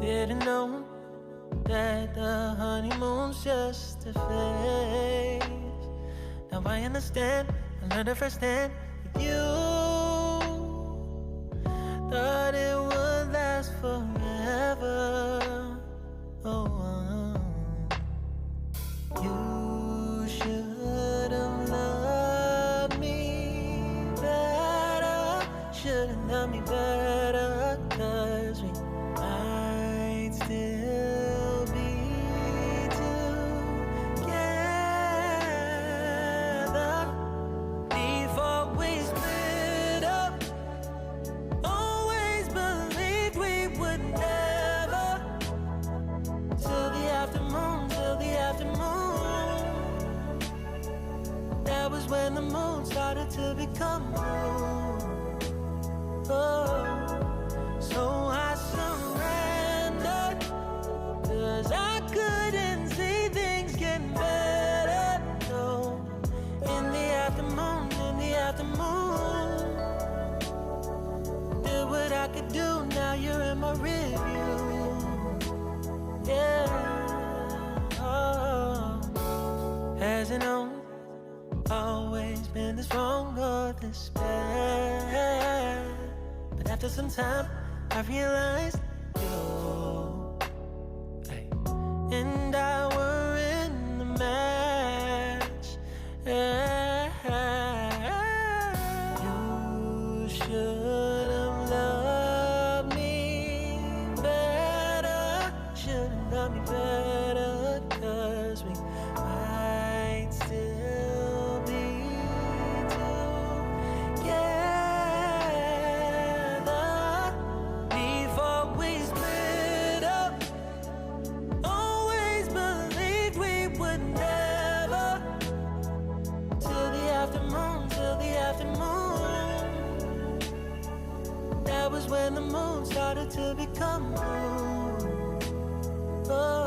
didn't know that the honeymoon's just a phase. Now I understand, I learned it firsthand with you. Thought it would last forever. Oh, you should have loved me better. Should have loved me better, 'cause we might still be together before we split up. Always believed we would never, till the afternoon, till the afternoon. That was when the moon started to become moon. Oh, so I surrendered, 'cause I couldn't see things getting better. No, in the afternoon, in the afternoon, did what I could do, now you're in my review. Yeah, oh. Hasn't always been this wrong or this bad, but after some time I realized you and I were in the match. You should have loved me better. Should have loved me better, 'cause we might still be together before we split up. Always believed we would never, till the afternoon, till the afternoon. That was when the moon started to become moon. Oh.